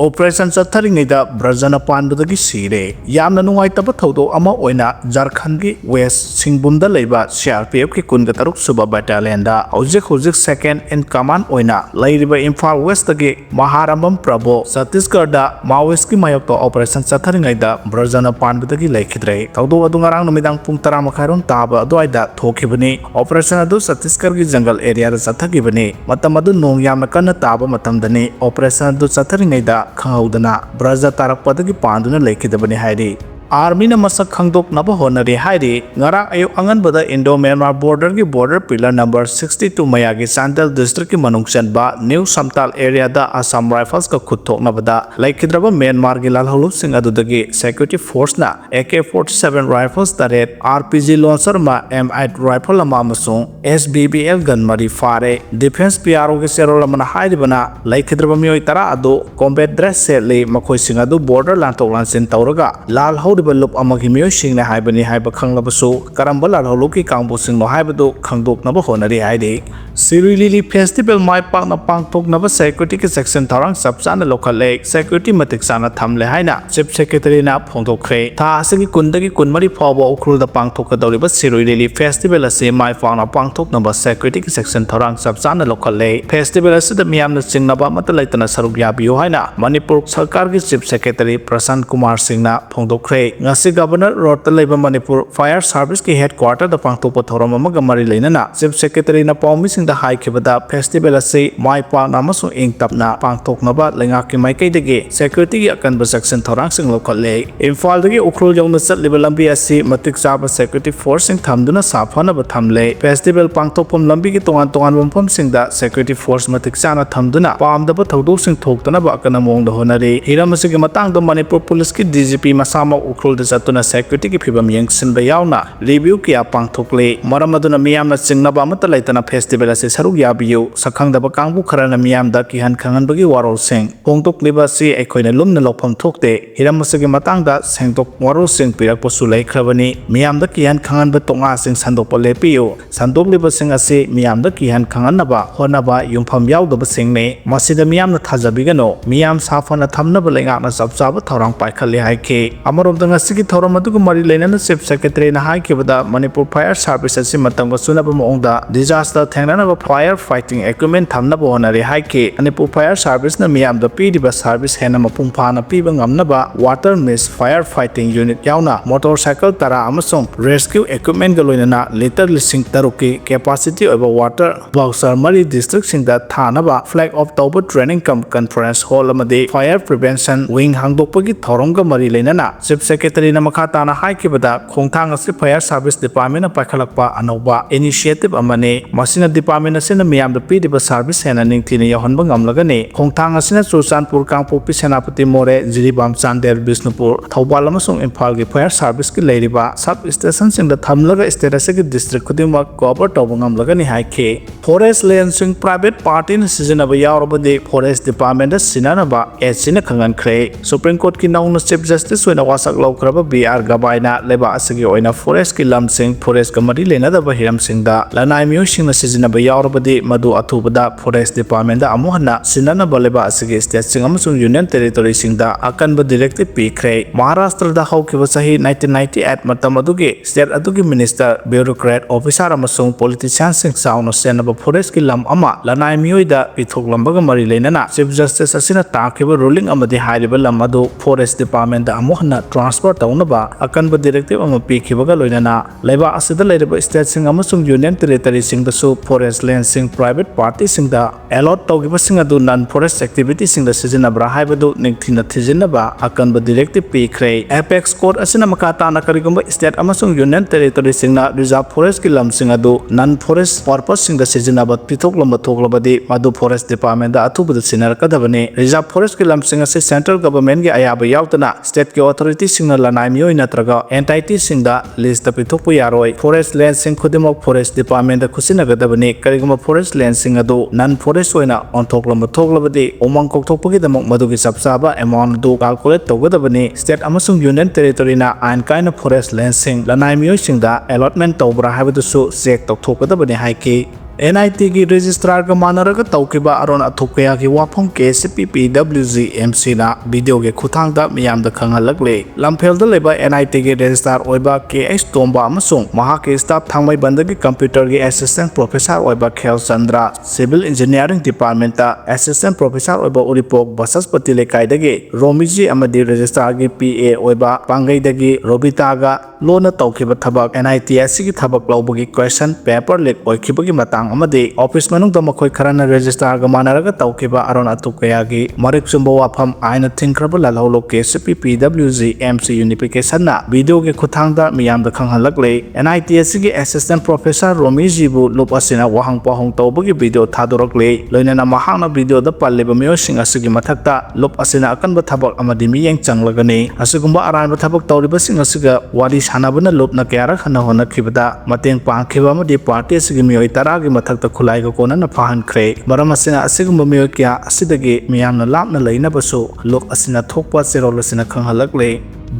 operation chathariŋeida brajana panbadagi sire yamna nungaitaba thaudo ama oina Jharkhand gi west singbumda leiba CRPF ki 23 suba battalion da hojik second in command oina lairiba Imphal West dagi Maharambam Prabhu Chhattisgarh da Maoist ki mayokto operation chathariŋeida brajana panbadagi leikhidre thaudo adu ngarang numidang pung 10:30 ron taba aduaida thokibani operation adu Chhattisgarh gi jungle area da chathagibani matam adu nong yamna kanna taba matamdani operation adu chathariŋeida khanghaudana braja tarakpadagi panduna leikhidabani hairi Army na masak khangdok naba honari hairi ngara ayuk anganbada Indo-Myanmar border ki border pillar number 62 mayagi Sandal district ki manungsan ba New Samtal area da Assam Rifles ka khuthok nabada laikhidraba Myanmar gi lalholu sing adudagi security force na AK-47 rifles taret RPG launcher ma M8 rifle ama amasung SBBL gun mari fare defense PRO ki serol amana hairibana laikhidraba mioi tara adu combat dress setli makhoi sing adu border lantok lansin tauraga lalhol develop amagi myo singna haibani haiba khanglabasu karamba lalholuki kangbu singno haibadu khangdok naba honari haide Sirui Lili Festival mai pakna pangthok naba security ki section tharang sabchana local lake security matik sana thamle haina chief secretary na phongthokre tha asigi kundagi kunmari phawba ukrul da pangthok kadoriba Sirui Lili Festival ase mai pakna pangthok naba security ki section tharang sabchana local lake festival ase da miyamna singnaba mata laitana saruk yabiyo haina Manipur sarkar ki chief secretary Prasant Kumar Singh na phongthokre ngasi governor road ta leiba Manipur fire service ki headquarter da pangthokpa thoram amaga mari leinana chief secretary na pawmi sing da haikibada festival ase mai pakna amasung ingtapna pangthoknaba lengaki maikei dagi security gi akanba section thorang sing lokale Imphal dagi ukrul yongna chatliba lambi ase matik chaba security force sing thamduna safana ba thamle festival pangthokpam lambi gi tongan bompham sing da security force matik chana thamduna pamdaba thodok sing thoktana ba akana mong da honari hiram ase gi matang da Manipur police ki DGP masama ukrul da chatuna security ki phibam yengsinba yauna review ki apangthokle maramaduna miyamna singnaba amata laitana festival ase saruk yabiyu sakhangdaba kangbu kharana miyamda kihan khanganbagi warol sing hongtokliba si ekhoina lumna lokpham thokte hiram ase gi matangda sengtok warol sing pirakpo sulai khrabani miyamda kihan khanganba tonga sing sandokpa lepiyu sandokliba sing ase miyamda kihan khanganaba honaba yumpham yaudaba singne masida miyamna thajabigano miyam safana thamnaba lengakna sabchaba thorang paikhalle haike amarom da ngasigi thoram adugu mari leinana chief secretary na haikibada Manipur fire service ase matamga sunaba mongda disaster thengnanaba fire fighting equipment thamnaba honari haike Manipur fire service na miyamda piriba service hena mapung phana piba ngamnaba water mist fire fighting unit yauna motorcycle tara amasung rescue equipment ga loinana liter lising taruki capacity oba water boxer mari district singda thanaba flag of tauba training conference hall amadi fire prevention wing hangdokpagi thoromga mari leinana chief secretary na makha tana haikibada khongthang ase fire service department na pakhalakpa anoba initiative amane masina department asena miyamda piriba service hena ningthina yahonba ngamlagani khongthang asena Churchandpur Kangpokpi Senapati More Jiribam Chandel Bisnupur Thoubal amasung Imphal gi fire service ki leiriba sub station singda thamlaga state ase gi district khudima cover tawba ngamlagani haike forest land sing private party na seasonaba yaurabadi forest department da sinanaba sina khangan khre Supreme Court ki nauna chief justice oina wasak laukraba BR Gabaina leba asagi oina forest ki lam sing forest kamari lena da hiram singda lanai myo singna seasonaba yaurabadi madu athubada forest department da amuhana sinana baleba asagi state sing amasung union territory singda akanba directive pikre Maharashtra da haukiba sahi 1998 matam adugi state adugi minister bureaucrat officer amasung politician sing sauna senaba forest ki lam ama lanai myo da pithoklamba mari lenana chief justice asina takiba ruling amadi hairiba lam adu forest department da amuhana transfer taunaba akanba directive ama pikibaga loinana leba asida leiriba state sing amasung union territory sing da su forest land sing private party sing da allot tawgiba sing adu non forest activity sing da seasonabra haibadu ningthina thizinaba akanba directive pikre apex court asina makata na karigumba state amasung union territory sing na reserve forest ki lam sing adu non forest purpose sing da seasonaba pithoklamba thoklabadi madu forest department da athubada sinarkadabani reserve forest ki lam sing ase central government gi ayaba yautana state ki authority sing na lanai miyoi natraga entity sing da list da pithokpu yaroi forest land sing khudimok forest department da khusinagadabani karigumba forest land sing adu non forest oina onthoklamba thoklabadi omang kokthokpagi damok madugi sabsaba amount du calculate tawgadabani state amasung union territory na ain kaina forest land sing lanai miyoi sing da allotment tawbra haibadu su check tawthokgadabani haiki NIT की registrar का मानरगा तौकिबा अरोन अथुकया की वाफम KCP PWG-MC ना video के खुथांगदा मियामदा खंगहलकले लमफेलदा लेबा NIT की registrar ओइबा KH Tomba अमसुंग महाके स्टाफ थांगमै बंदगी कंप्यूटर की असिस्टेंट प्रोफेसर ओइबा Khelchandra civil engineering department ता असिस्टेंट प्रोफेसर ओइबा उरिपोक बसस्पति लेकाइदगी रोमिजी अमदी रजिस्ट्रार की PA ओइबा पांगैदगी रोबितागा लोना तौकिबा थबक NIT की थबक लौबगी क्वेश्चन पेपर लीक ओइखिबगी मतंग अमदी ऑफिस मनुंगदा मखोय खराना रजिस्ट्रार गा मानरगा तौकिबा अरोन अतुकयागी मरिक चुंबो वाफम आइना थिंख्रबा लालहौलो KCP PWG-MC यूनिफिकेशन ना वीडियो के खुथांगदा मियामदा खंगहलकले NIT की असिस्टेंट प्रोफेसर रोमिजीबु लुप असिना वहांग पहुंग तौबगी वीडियो थादोरकले लोइनाना महांगना वीडियो दा पल्लेबा मियोसिंग असिगी मथक्ता लुप असिना अकनबा थबक अमदी मियेंग चंगलगने असिगुंबा अरानबा थबक तौरिबसिंग असिगा वारी सानाबना लुपना कयारक हना होनखिबदा मतेंग पांखिबा अमदी पार्टी असिगी मियोय तरागी मथक्ता खुलाइगा कोनना फाहनख्रे मरम असिना असिगुंबा मियोय क्या असिदगी मियामना लापना लैनबसु लोक असिना थोकपा चेरोल असिना खंगहलकले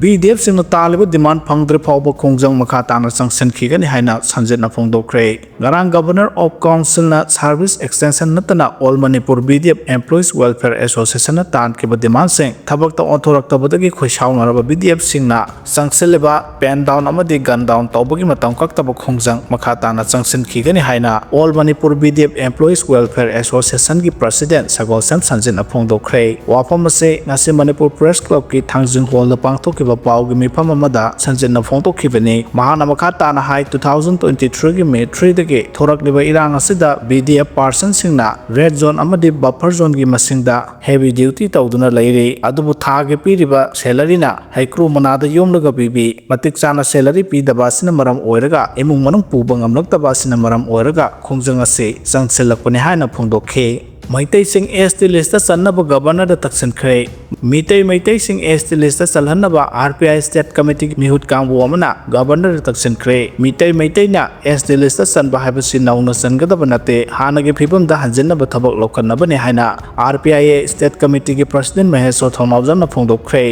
BDF सिंह तालिब डिमांड फंगद्रे फाउब खोंजंग मखा ताना संगसनखिगनि हाइना संजना फोंदोख्रे गरांग गवर्नर ऑफ काउंसिल ना सर्विस एक्सटेंशन नतना all Manipur BDF employees welfare association तान के डिमांड सिंह थबक त ऑथोरक्तबदगी खुशाउनरब BDF सिंह ना संगसेलेबा पेन डाउन अमदि गन डाउन तौबगी मतम कक्तब खोंजंग मखा ताना संगसनखिगनि हाइना all Manipur BDF employees welfare association की प्रेसिडेंट सगोलसम संजना फोंदोख्रे वाफम से नासे मणिपुर प्रेस क्लब की थांगजिंग हॉल पांगथो की पाव की मिफम अमदा संजना फोंदोखिबनी महाना मखा ताना हाई 2023 की मे 3 दगे थोरकलिबा इरांग असिदा BDF पर्सन सिंगना रेड जोन अमदि बफर जोन की मसिंगदा हेवी ड्यूटी तौदुना लैरे अदुबु थागे पीरिबा सैलरीना हाइक्रू मनादा योमलगा पीबी मतिक चाना सैलरी पीदबासिना मरम ओइरगा इमुंग मनुंग पुबा ngamlaktabaसिना मरम ओइरगा खोंजंग असे संगसेलकपने हाइना फोंदोखे meitei sing ST list sanaba governor da taksankhre meitei sing ST list salhanaba RPI state committee mihut kangbu amana governor da taksankhre meitei na ST list sanba habasi nauna sangadaba nate hanagi phibam da hanjinaba thabak lokhanaba ne haina RPI state committee ki president mahesh thonawjam na phongdokkhre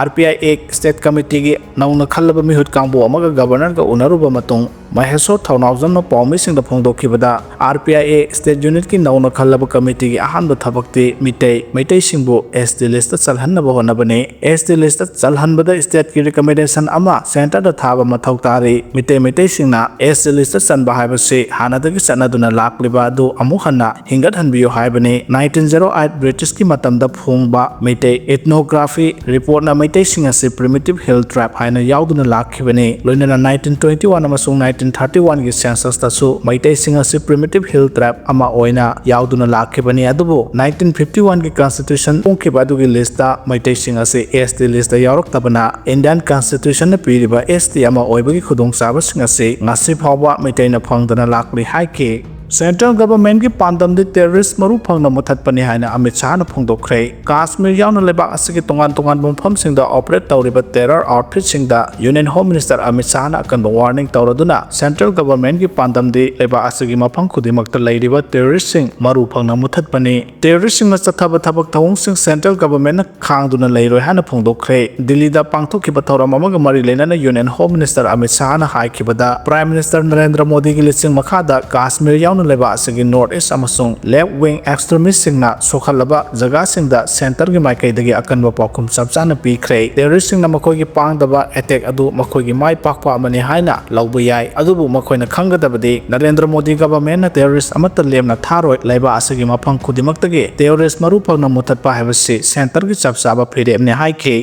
RPI state committee ki nauna khallaba mihut kangbu amaga governor ga unaruba matung mahesh thonawjam na pawmi sing da phongdokhibada RPI state unit ki nauna khallaba committee की अहान थबकती meitei सिंबु ST list चलहनब होनबने ST list चलहनबद state की recommendation अमा centre द थाब मथौ तारी meitei सिंगना ST लिस्ट चनबा हाइबसे हानदगी चनदुना लाक्लिबा दो अमु हन्ना हिंगत हनबियो हाइबने 1908 ब्रिटिश की मतमदा फोंगबा meitei ethnography report ना meitei सिंग से primitive hill tribe हाइना याउदुना लाखिबने लोइना 1921 अमसुंग 1931 की सेंसस तसु meitei सिंग से primitive hill tribe अमा ओइना याउदुना लाखिबने 1951 की कॉन्स्टिट्यूशन के बाद की लिस्ट meitei सिंह से ST लिस्ट यावरक्तबना इंडियन कॉन्स्टिट्यूशन ने पीरिबा ST अमा ओइबगी खुदोंचाब सिंह से ngasi फावबा meitei ना फंगदना लाक्ली हाइके सेंट्रल गवर्नमेंट की पांदम टेररिस्ट मरु फंगना मुथतपने हाइना अमित शाह ना फोंदोख्रे कश्मीर यावना लेबाक असगी तोंगान मफमसिंगदा ऑपरेट तौरिबा टेरर आउटफिटसिंगदा union home minister Amit Shah ना अकनबा वार्निंग तौरदुना सेंट्रल गवर्नमेंट की पांदम लेबाक असगी मफम खुदिमक्ता लैरिबा टेररिस्ट सिंग मरु फंगना मुथतपने टेररिस्ट सिंग चथब थबक थवंगसिंग सेंट्रल गवर्नमेंट ना खांगदुना लैरोय हाना फोंदोख्रे दिल्ली दा पांगथोखिबा थौरम अमगा मरि लेनाना union home minister Amit Shah ना हाइखिबदा प्राइम मिनिस्टर नरेंद्र मोदी की लिस्टिंग मखादा Kashmir north east left wing extremist सिंगना सोखलबा जगह सिंगदा सेंटर की माइकैदगी अकनबा पाखुम सबचाना पीख्रे टेररिस्ट सिंगना मखोगी पांगदबा अटैक अदु मखोगी माइ पाकपा अमने हाइना लौबा याय अदुबु मखोइना खंगदबदि नरेंद्र मोदी गवर्नमेंट ना टेररिस्ट अमत लेमना थारोय लैबा असगी मफम खुदिमक्तगी टेररिस्ट मरु फंगना मुथतपा हाइबसि सेंटर की चपचाबा फ्रीडम ने हाइखे